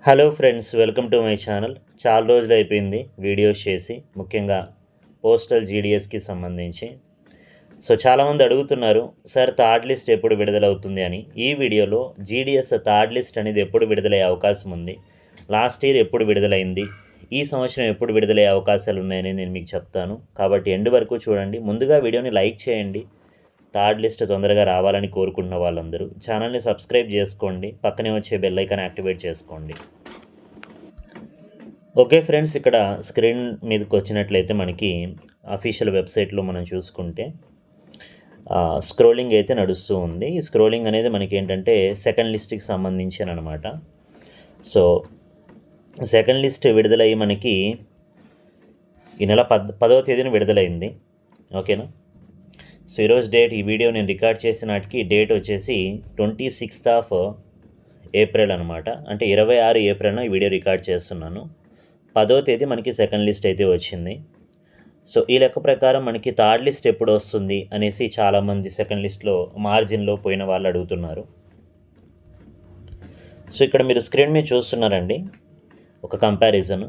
Hello friends, welcome to my channel. చాలా రోజులు అయిపోయింది వీడియోస్ చేసి, ముఖ్యంగా పోస్టల్ జీడిఎస్కి సంబంధించి. చాలామంది అడుగుతున్నారు, సార్ థర్డ్ లిస్ట్ ఎప్పుడు విడుదలవుతుంది అని. ఈ వీడియోలో జీడిఎస్ థర్డ్ లిస్ట్ అనేది ఎప్పుడు విడుదలయ్యే అవకాశం ఉంది, లాస్ట్ ఇయర్ ఎప్పుడు విడుదలైంది, ఈ సంవత్సరం ఎప్పుడు విడుదలయ్యే అవకాశాలు ఉన్నాయని నేను మీకు చెప్తాను. కాబట్టి ఎండ్ వరకు చూడండి. ముందుగా వీడియోని లైక్ చేయండి. థర్డ్ లిస్ట్ తొందరగా రావాలని కోరుకుంటున్న వాళ్ళందరూ ఛానల్ని సబ్స్క్రైబ్ చేసుకోండి, పక్కనే వచ్చే బెల్ ఐకాన్ యాక్టివేట్ చేసుకోండి. ఓకే ఫ్రెండ్స్, ఇక్కడ స్క్రీన్ మీదకి వచ్చినట్లయితే మనకి అఫీషియల్ వెబ్సైట్లో మనం చూసుకుంటే స్క్రోలింగ్ అయితే నడుస్తూ ఉంది. ఈ స్క్రోలింగ్ అనేది మనకి ఏంటంటే సెకండ్ లిస్ట్కి సంబంధించి అనమాట. సెకండ్ లిస్ట్ విడుదలయ్యి మనకి ఈ నెల 10వ తేదీన విడుదలైంది. ఓకేనా. ఈరోజు డేట్, ఈ వీడియో నేను రికార్డ్ చేసిన నాటికి డేట్ వచ్చేసి 26th ఏప్రిల్ అనమాట. అంటే 26 ఏప్రిల్న ఈ వీడియో రికార్డ్ చేస్తున్నాను. 10వ తేదీ మనకి సెకండ్ లిస్ట్ అయితే వచ్చింది. ఈ లెక్క ప్రకారం మనకి థర్డ్ లిస్ట్ ఎప్పుడు వస్తుంది అనేసి చాలామంది సెకండ్ లిస్ట్లో మార్జిన్లో పోయిన వాళ్ళు అడుగుతున్నారు. ఇక్కడ మీరు స్క్రీన్ మీద చూస్తున్నారండి ఒక కంపారిజన్.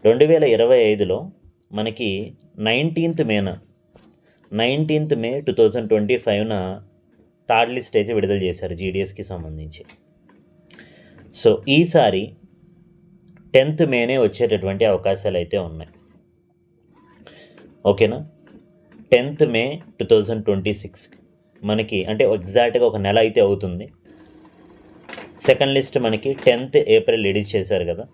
2025లో మనకి 19th మే 2025న థర్డ్ లిస్ట్ అయితే విడుదల చేశారు జీడిఎస్కి సంబంధించి. ఈసారి 10th మేనే వచ్చేటటువంటి అవకాశాలు అయితే ఉన్నాయి. ఓకేనా. 10th మే 2026 మనకి, అంటే ఎగ్జాక్ట్గా ఒక నెల అయితే అవుతుంది. సెకండ్ లిస్ట్ మనకి 10th ఏప్రిల్ రిలీజ్ చేశారు కదా.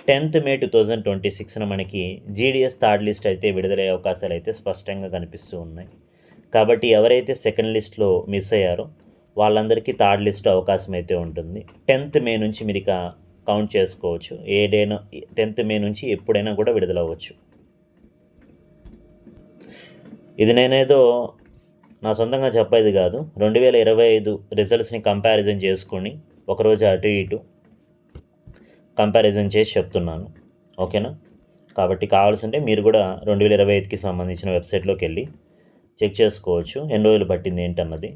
10th మే 2026న మనకి జీడిఎస్ థర్డ్ లిస్ట్ అయితే విడుదలయ్యే అవకాశాలు అయితే స్పష్టంగా కనిపిస్తూ ఉన్నాయి. కాబట్టి ఎవరైతే సెకండ్ లిస్ట్లో మిస్ అయ్యారో వాళ్ళందరికీ థర్డ్ లిస్ట్ అవకాశం అయితే ఉంటుంది. 10th మే నుంచి మీరు ఇక కౌంట్ చేసుకోవచ్చు. ఏ డేనా 10th మే నుంచి ఎప్పుడైనా కూడా విడుదలవ్వచ్చు. ఇది నేనేదో నా సొంతంగా చెప్పేది కాదు. 2025 రిజల్ట్స్ని కంపారిజన్ చేసుకొని ఒకరోజు అటు ఇటు కంపారిజన్ చేసి చెప్తున్నాను. ఓకేనా. కాబట్టి కావాల్సింటే మీరు కూడా 2025కి సంబంధించిన వెబ్సైట్లోకి వెళ్ళి చెక్ చేసుకోవచ్చు ఎన్ని రోజులు పట్టింది ఏంటన్నది.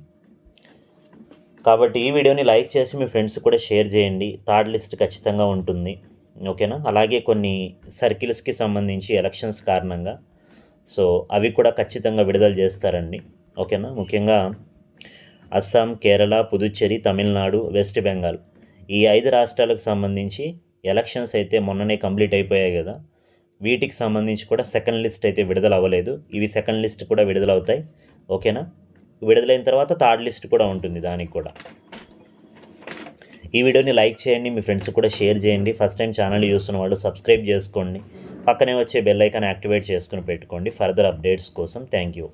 కాబట్టి ఈ వీడియోని లైక్ చేసి మీ ఫ్రెండ్స్ కూడా షేర్ చేయండి. థర్డ్ లిస్ట్ ఖచ్చితంగా ఉంటుంది. ఓకేనా. అలాగే కొన్ని సర్కిల్స్కి సంబంధించి ఎలక్షన్స్ కారణంగా అవి కూడా ఖచ్చితంగా విడుదల చేస్తారండి. ఓకేనా. ముఖ్యంగా అస్సాం, కేరళ, పుదుచ్చేరి, తమిళనాడు, వెస్ట్ బెంగాల్, ఈ 5 రాష్ట్రాలకు సంబంధించి ఎలక్షన్స్ అయితే మొన్ననే కంప్లీట్ అయిపోయాయి కదా. వీటికి సంబంధించి కూడా సెకండ్ లిస్ట్ అయితే విడుదల అవ్వలేదు. ఇవి సెకండ్ లిస్ట్ కూడా విడుదలవుతాయి. ఓకేనా. విడుదలైన తర్వాత థర్డ్ లిస్ట్ కూడా ఉంటుంది దానికి కూడా. ఈ వీడియోని లైక్ చేయండి, మీ ఫ్రెండ్స్ కూడా షేర్ చేయండి. ఫస్ట్ టైం ఛానల్ చూస్తున్న వాళ్ళు సబ్స్క్రైబ్ చేసుకోండి, పక్కనే వచ్చే బెల్ ఐకాన్ యాక్టివేట్ చేసుకుని పెట్టుకోండి ఫర్దర్ అప్డేట్స్ కోసం. Thank you.